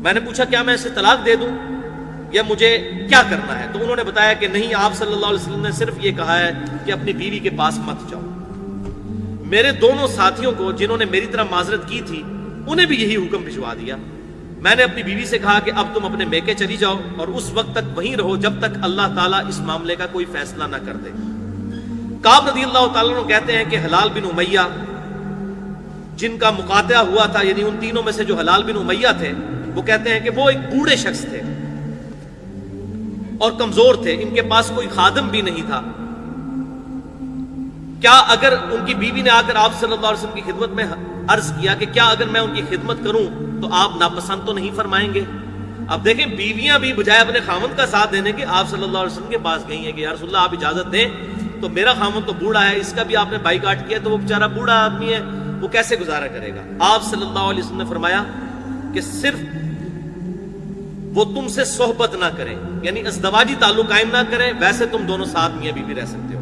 Speaker 1: میں نے پوچھا کیا میں اسے طلاق دے دوں یا مجھے کیا کرنا ہے؟ تو انہوں نے بتایا کہ نہیں, آپ صلی اللہ علیہ وسلم نے صرف یہ کہا ہے کہ اپنی بیوی کے پاس مت جاؤ. میرے دونوں ساتھیوں کو جنہوں نے میری طرح معذرت کی تھی انہیں بھی یہی حکم بھجوا دیا. میں نے اپنی بیوی سے کہا کہ اب تم اپنے میکے چلی جاؤ اور اس وقت تک وہیں رہو جب تک اللہ تعالیٰ اس معاملے کا کوئی فیصلہ نہ کر دے. کعب رضی اللہ تعالیٰ عنہ کہتے ہیں کہ حلال بن امیہ جن کا مقاطعہ ہوا تھا, یعنی ان تینوں میں سے جو حلال بن امیہ تھے, وہ کہتے ہیں کہ وہ ایک بوڑھے شخص تھے اور کمزور تھے, ان کے پاس کوئی خادم بھی نہیں تھا. کیا اگر ان کی بیوی نے آ کر آپ صلی اللہ علیہ وسلم کی خدمت میں عرض کیا کہ کیا اگر میں ان کی خدمت کروں تو آپ ناپسند تو نہیں فرمائیں گے؟ اب دیکھیں بیویاں بھی بجائے اپنے خامند کا ساتھ دینے کے آپ صلی اللہ علیہ وسلم کے پاس گئی ہیں کہ یا رسول اللہ آپ اجازت دیں, تو میرا خامند تو بوڑھا ہے, اس کا بھی آپ نے بائیکاٹ کیا تو وہ بیچارہ بوڑھا آدمی ہے, وہ کیسے گزارا کرے گا؟ آپ صلی اللہ علیہ وسلم نے فرمایا کہ صرف وہ تم سے صحبت نہ کرے, یعنی ازدواجی تعلق قائم نہ کرے, ویسے تم دونوں ساتھ میاں بیوی رہ سکتے ہو.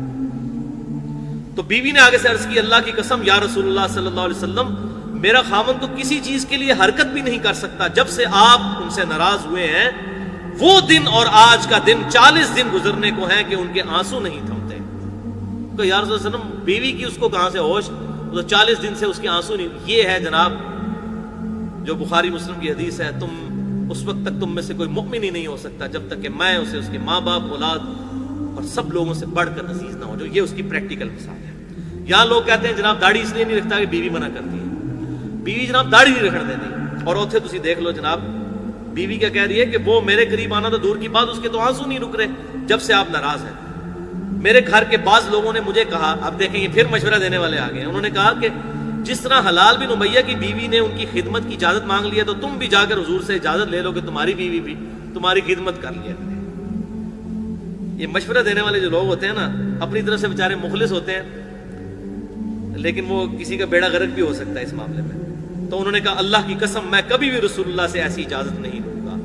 Speaker 1: تو بیوی نے آگے سے عرض کی اللہ کی قسم یا رسول اللہ صلی اللہ علیہ وسلم میرا خامن تو کسی چیز کے لیے حرکت بھی نہیں کر سکتا جب سے آپ ان سے ناراض ہوئے ہیں. وہ دن اور آج کا دن 40 دن گزرنے کو ہیں کہ ان کے آنسو نہیں تھمتے. تو یا رسول اللہ علیہ وسلم بیوی کی اس کو کہاں سے ہوش, تو 40 دن سے اس کے آنسو نہیں. یہ ہے جناب جو بخاری مسلم کی حدیث ہے, تم اس وقت تک تم میں سے کوئی مؤمن ہی نہیں ہو سکتا جب تک کہ میں اسے اس کے ماں باپ اولاد اور سب لوگوں سے بڑھ کر عزیز نہ ہو. جو یہ اس کی پریکٹیکل مثال ہے. یہاں لوگ کہتے ہیں جناب داڑھی اس لیے نہیں رکھتا کہ بیوی منع کرتی ہے. بیوی جناب داڑھی نہیں رکھنے دیتی, اور اتھے تسی دیکھ لو جناب بیوی کیا کہہ رہی ہے کہ وہ میرے قریب آنا تو دور کی بات, اس کے تو آنسو نہیں رک رہے جب سے آپ ناراض ہیں. میرے گھر کے بعض لوگوں نے مجھے کہا, اب دیکھیں یہ پھر مشورہ دینے والے آ گئے ہیں, انہوں نے کہا کہ جس طرح حلال بن امیہ کی بیوی نے ان کی خدمت کی اجازت مانگ لی ہے تو تم بھی جا کر حضور سے اجازت لے لو کہ تمہاری بیوی بھی تمہاری خدمت کر لیا کرے. یہ مشورہ دینے والے جو لوگ ہوتے ہیں نا, اپنی طرف سے بیچارے مخلص ہوتے ہیں لیکن وہ کسی کا بیڑا غرق بھی ہو سکتا ہے اس معاملے میں. تو انہوں نے کہا اللہ کی قسم میں کبھی بھی رسول اللہ سے ایسی اجازت نہیں لوں گا.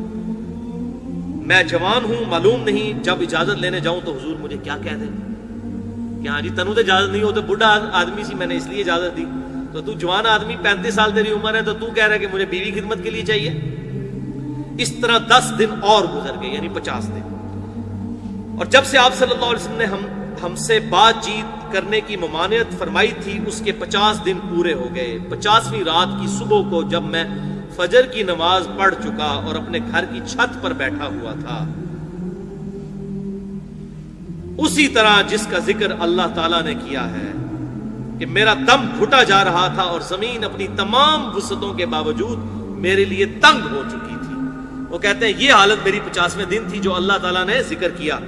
Speaker 1: میں جوان ہوں, معلوم نہیں جب اجازت لینے جاؤں تو حضور مجھے کیا کہہ دیں کہ ہاں جی تنو تو اجازت نہیں ہو, تو بڑھا آدمی سی میں نے اس لیے اجازت دی, تو جوان آدمی 35 سال تیری عمر ہے تو کہہ رہا ہے کہ مجھے بیوی خدمت کے لیے چاہیے. اس طرح 10 دن اور گزر گئے, یعنی 50 دن. اور جب سے آپ صلی اللہ علیہ وسلم نے ہم سے بات چیت کرنے کی ممانعت فرمائی تھی اس کے 50 دن پورے ہو گئے. 50ویں رات کی صبح کو جب میں فجر کی نماز پڑھ چکا اور اپنے گھر کی چھت پر بیٹھا ہوا تھا, اسی طرح جس کا ذکر اللہ تعالیٰ نے کیا ہے کہ میرا دم گھٹا جا رہا تھا اور زمین اپنی تمام وسعتوں کے باوجود میرے لیے تنگ ہو چکی تھی. وہ کہتے ہیں یہ حالت میری 50ویں دن تھی جو اللہ تعالیٰ نے ذکر کیا.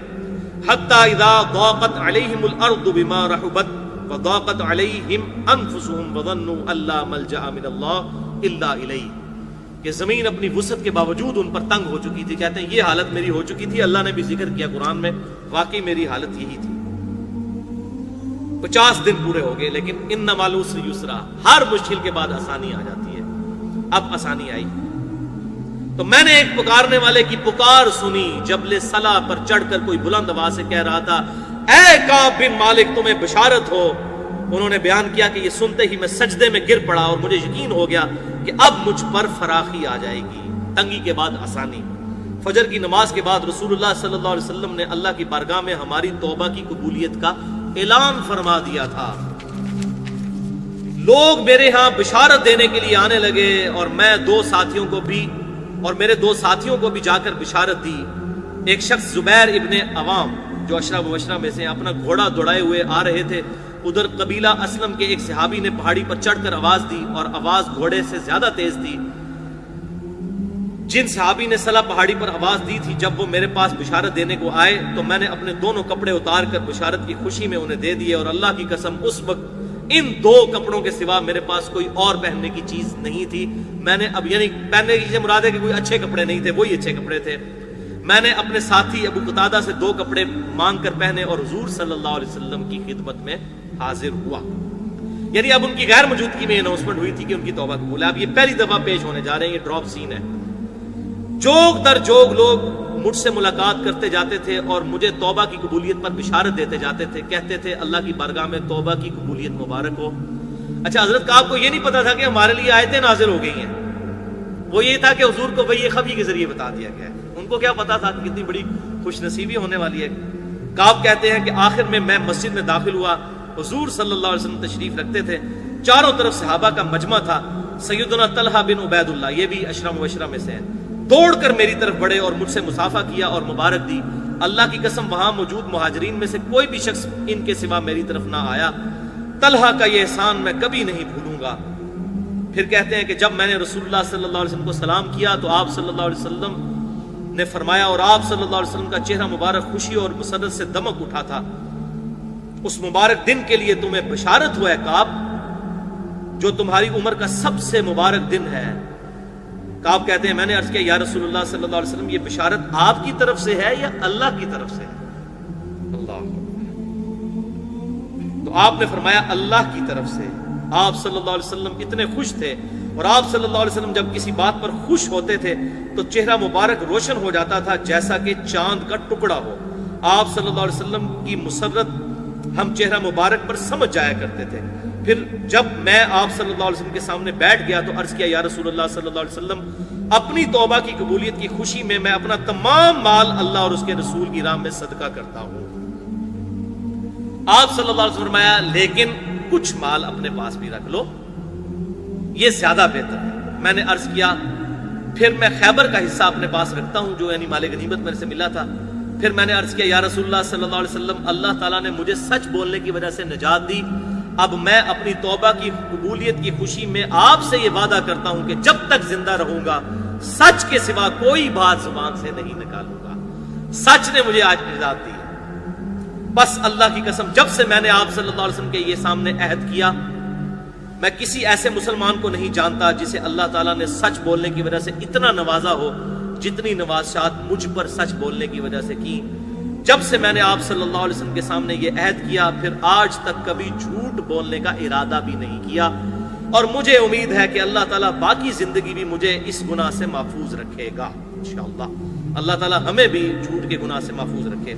Speaker 1: حتی اذا ضاقت علیہم الارض بما رحبت وضاقت علیہم انفسهم وظنوا ان لا ملجأ من اللہ الا الیہ, کہ زمین اپنی وسعت کے باوجود ان پر تنگ ہو چکی تھی. کہتے ہیں یہ حالت میری ہو چکی تھی, اللہ نے بھی ذکر کیا قرآن میں, واقعی میری حالت یہی تھی. 50 دن پورے ہو گئے, لیکن ان مع العسر یسرا, ہر مشکل کے بعد آسانی آ جاتی ہے. اب آسانی آئی تو میں نے ایک پکارنے والے کی پکار سنی, جبل صلا پر چڑھ کر کوئی بلند آواز سے کہہ رہا تھا اے کعب بن مالک تمہیں بشارت ہو. انہوں نے بیان کیا کہ یہ سنتے ہی میں سجدے میں گر پڑا اور مجھے یقین ہو گیا کہ اب مجھ پر فراخی آ جائے گی, تنگی کے بعد آسانی. فجر کی نماز کے بعد رسول اللہ صلی اللہ علیہ وسلم نے اللہ کی بارگاہ میں ہماری توبہ کی قبولیت کا اعلان فرما دیا تھا. لوگ میرے ہاں بشارت دینے کے لیے آنے لگے اور میں میرے دو ساتھیوں کو بھی جا کر بشارت دی. ایک شخص زبیر ابن عوام جو عشرہ مبشرہ میں سے اپنا گھوڑا دوڑائے ہوئے آ رہے تھے, ادھر قبیلہ اسلم کے ایک صحابی نے پہاڑی پر چڑھ کر آواز دی اور آواز گھوڑے سے زیادہ تیز تھی. جن صحابی نے صلا پہاڑی پر آواز دی تھی جب وہ میرے پاس بشارت دینے کو آئے تو میں نے اپنے دونوں کپڑے اتار کر بشارت کی خوشی میں انہیں دے دیے, اور اللہ کی قسم اس وقت ان دو کپڑوں کے سوا میرے پاس کوئی اور پہننے کی چیز نہیں تھی. میں نے اب یعنی پہننے کی مراد ہے کہ کوئی اچھے کپڑے نہیں تھے, وہی اچھے کپڑے تھے. میں نے اپنے ساتھی ابو قتادہ سے 2 کپڑے مانگ کر پہنے اور حضور صلی اللہ علیہ وسلم کی خدمت میں حاضر ہوا. یعنی اب ان کی غیر موجودگی میں اناؤنسمنٹ ہوئی تھی کہ ان کی توبہ قبول ہے. اب یہ پہلی دفعہ پیش ہونے جا رہے ہیں, یہ ڈراپ سین ہے. جوگ در جوگ لوگ مجھ سے ملاقات کرتے جاتے تھے اور مجھے توبہ کی قبولیت پر بشارت دیتے جاتے تھے, کہتے تھے اللہ کی بارگاہ میں توبہ کی قبولیت مبارک ہو. اچھا, حضرت کا آپ کو یہ نہیں پتا تھا کہ ہمارے لیے آیتیں نازل ہو گئی ہیں, وہ یہ تھا کہ حضور کو وحی خفی کے ذریعے بتا دیا گیا ہے. ان کو کیا پتا تھا کہ کتنی بڑی خوش نصیبی ہونے والی ہے. کعب کہتے ہیں کہ آخر میں مسجد میں داخل ہوا, حضور صلی اللہ علیہ وسلم تشریف رکھتے تھے, چاروں طرف صحابہ کا مجمع تھا. سیدنا طلحہ بن عبید اللہ, یہ بھی اشرا مبشرہ میں سے ہیں, دوڑ کر میری طرف بڑھے اور مجھ سے مصافحہ کیا اور مبارک دی. اللہ کی قسم وہاں موجود مہاجرین میں سے کوئی بھی شخص ان کے سوا میری طرف نہ آیا. طلحہ کا یہ احسان میں کبھی نہیں بھولوں گا. پھر کہتے ہیں کہ جب میں نے رسول اللہ صلی اللہ علیہ وسلم کو سلام کیا تو آپ صلی اللہ علیہ وسلم نے فرمایا, اور آپ صلی اللہ علیہ وسلم کا چہرہ مبارک خوشی اور مسرت سے دمک اٹھا تھا, اس مبارک دن کے لیے تمہیں بشارت ہوا ہے کعب, جو تمہاری عمر کا سب سے مبارک دن ہے. کعب کہتے ہیں میں نے عرض کیا یا رسول اللہ صلی اللہ علیہ وسلم, یہ بشارت آپ کی طرف سے ہے یا اللہ کی طرف سے ہے؟ اللہ. تو آپ نے فرمایا اللہ کی طرف سے. آپ صلی اللہ علیہ وسلم اتنے خوش تھے, اور آپ صلی اللہ علیہ وسلم جب کسی بات پر خوش ہوتے تھے تو چہرہ مبارک روشن ہو جاتا تھا جیسا کہ چاند کا ٹکڑا ہو. آپ صلی اللہ علیہ وسلم کی مسرت ہم چہرہ مبارک پر سمجھ جایا کرتے تھے. پھر جب میں آپ صلی اللہ علیہ وسلم کے سامنے بیٹھ گیا تو عرض کیا یا رسول اللہ صلی اللہ علیہ وسلم, اپنی توبہ کی قبولیت کی خوشی میں اپنا تمام مال اللہ اور اس کے رسول کی راہ میں صدقہ کرتا ہوں. آپ صلی اللہ علیہ وسلم فرمایا لیکن کچھ مال اپنے پاس بھی رکھ لو, یہ زیادہ بہتر ہے. میں نے عرض کیا پھر میں خیبر کا حصہ اپنے پاس رکھتا ہوں جو یعنی مال غنیمت میرے سے ملا تھا. پھر میں نے عرض کیا یا رسول اللہ صلی اللہ علیہ وسلم, اللہ تعالیٰ نے مجھے سچ بولنے کی وجہ سے نجات دی, اب میں اپنی توبہ کی قبولیت کی خوشی میں آپ سے یہ وعدہ کرتا ہوں کہ جب تک زندہ رہوں گا سچ کے سوا کوئی بات زبان سے نہیں نکالوں گا. سچ نے مجھے آج نجات دی ہے. بس اللہ کی قسم جب سے میں نے آپ صلی اللہ علیہ وسلم کے یہ سامنے عہد کیا, میں کسی ایسے مسلمان کو نہیں جانتا جسے اللہ تعالیٰ نے سچ بولنے کی وجہ سے اتنا نوازا ہو جتنی نوازشات مجھ پر سچ بولنے کی وجہ سے کی. جب سے میں نے آپ صلی اللہ علیہ وسلم کے سامنے یہ عہد کیا پھر آج تک کبھی جھوٹ بولنے کا ارادہ بھی نہیں کیا, اور مجھے امید ہے کہ اللہ تعالیٰ باقی زندگی بھی مجھے اس گناہ سے محفوظ رکھے گا انشاءاللہ. اللہ تعالیٰ ہمیں بھی جھوٹ کے گناہ سے محفوظ رکھے.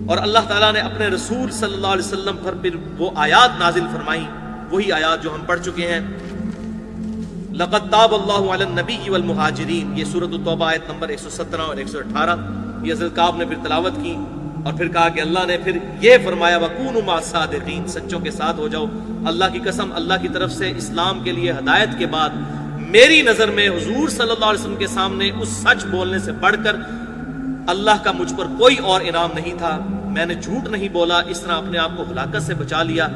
Speaker 1: اور اللہ تعالیٰ نے اپنے رسول صلی اللہ علیہ وسلم پر پھر وہ آیات نازل فرمائیں, وہی آیات جو ہم پڑھ چکے ہیں. لقد تاب اللہ علی النبی والمہاجرین, یہ سورۃ التوبہ آیت نمبر 117 اور 118. یہ حضرت کعب نے پھر تلاوت کی اور پھر کہا کہ اللہ نے پھر یہ فرمایا وَكُونُوا مَعَ الصَّادِقِينَ, سچوں کے ساتھ ہو جاؤ. اللہ کی قسم اللہ کی طرف سے اسلام کے لیے ہدایت کے بعد میری نظر میں حضور صلی اللہ علیہ وسلم کے سامنے اس سچ بولنے سے بڑھ کر اللہ کا مجھ پر کوئی اور انعام نہیں تھا. میں نے جھوٹ نہیں بولا, اس طرح اپنے آپ کو ہلاکت سے بچا لیا.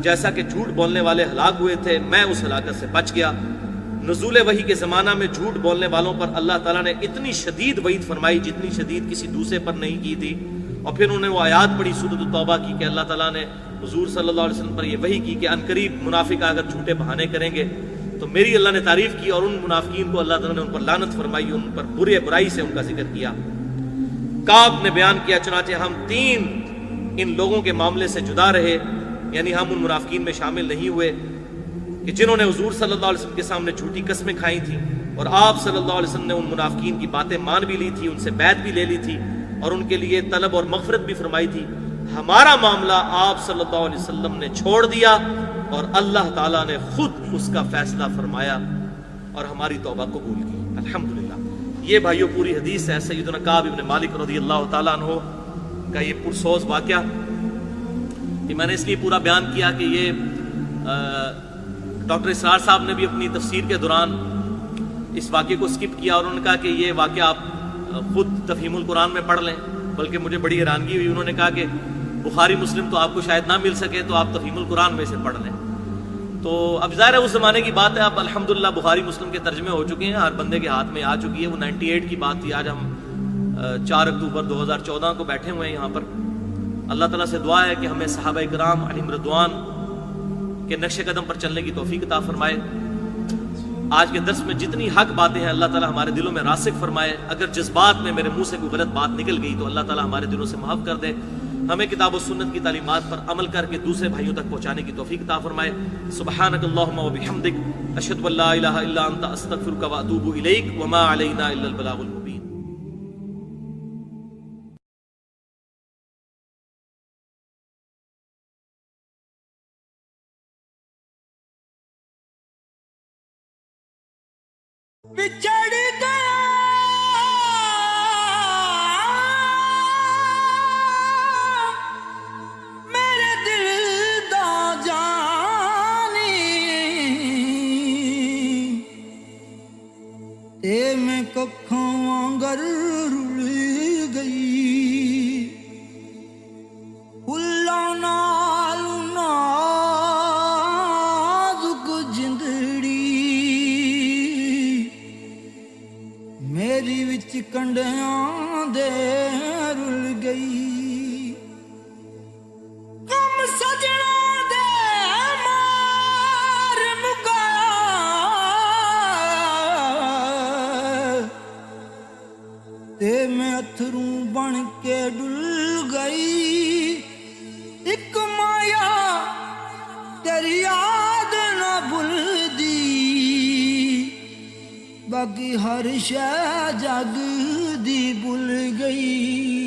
Speaker 1: جیسا کہ جھوٹ بولنے والے ہلاک ہوئے تھے میں اس ہلاکت سے بچ گیا. نزول وحی کے زمانہ میں جھوٹ بولنے والوں پر اللہ تعالیٰ نے اتنی شدید وعید فرمائی جتنی شدید کسی دوسرے پر نہیں کی تھی. اور پھر انہوں نے وہ آیات پڑھی سورۃ التوبہ کی کہ اللہ تعالیٰ نے حضور صلی اللہ علیہ وسلم پر یہ وحی کی کہ عنقریب منافق اگر جھوٹے بہانے کریں گے تو میری اللہ نے تعریف کی, اور ان منافقین کو اللہ تعالیٰ نے ان پر لعنت فرمائی, ان پر برائی سے ان کا ذکر کیا. کعب نے بیان کیا چنانچہ ہم 3 ان لوگوں کے معاملے سے جدا رہے, یعنی ہم ان منافقین میں شامل نہیں ہوئے کہ جنہوں نے حضور صلی اللہ علیہ وسلم کے سامنے جھوٹی قسمیں کھائی تھیں, اور آپ صلی اللہ علیہ وسلم نے ان منافقین کی باتیں مان بھی لی تھی, ان سے بیعت بھی لے لی تھی, اور ان کے لیے طلب اور مغفرت بھی فرمائی تھی. ہمارا معاملہ آپ صلی اللہ علیہ وسلم نے چھوڑ دیا اور اللہ تعالیٰ نے خود اس کا فیصلہ فرمایا اور ہماری توبہ قبول کی الحمدللہ. یہ بھائیو پوری حدیث ہے سیدنا کعب ابن مالک رضی اللہ تعالیٰ عنہ کا یہ پرسوز واقعہ. کہ میں نے اس لیے پورا بیان کیا کہ یہ ڈاکٹر اسرار صاحب نے بھی اپنی تفسیر کے دوران اس واقعے کو سکپ کیا, اور انہوں نے کہا کہ یہ واقعہ آپ خود تفہیم القرآن میں پڑھ لیں. بلکہ مجھے بڑی حیرانگی ہوئی, انہوں نے کہا کہ بخاری مسلم تو آپ کو شاید نہ مل سکے تو آپ تفہیم القرآن میں سے پڑھ لیں. تو اب ظاہر ہے اس زمانے کی بات ہے, اب الحمدللہ بخاری مسلم کے ترجمے ہو چکے ہیں, ہر بندے کے ہاتھ میں آ چکی ہے. وہ 98 کی بات تھی, آج ہم 4 اکتوبر 2014 کو بیٹھے ہوئے ہیں یہاں پر. اللہ تعالیٰ سے دعا ہے کہ ہمیں صحابہ کرام علیہم رضوان کہ نقش قدم پر چلنے کی توفیق عطا فرمائے. آج کے درس میں جتنی حق باتیں ہیں اللہ تعالیٰ ہمارے دلوں میں راسخ فرمائے. اگر جذبات میں میرے منہ سے کوئی غلط بات نکل گئی تو اللہ تعالیٰ ہمارے دلوں سے معاف کر دے. ہمیں کتاب و سنت کی تعلیمات پر عمل کر کے دوسرے بھائیوں تک پہنچانے کی توفیق عطا فرمائے. سبحانک اللہم و بحمدک اشہد ان لا الہ الا انت استغفرک و اتوب الیک وما علینا الا البلاغ المبین.
Speaker 2: بچڑ گیا میرے دل دا جانی تے میں ککھاں وانگر رل گئی پھلاں نال نازک جندڑی میری وچ کنڈیاں دے رل گئی. کم سجنا دے مار مکا تے میں اتھروں بن کے ڈل گئی. ایک مایا تیری یاد نہ بھلدی باقی ہر شے جگ دی بھول گئی.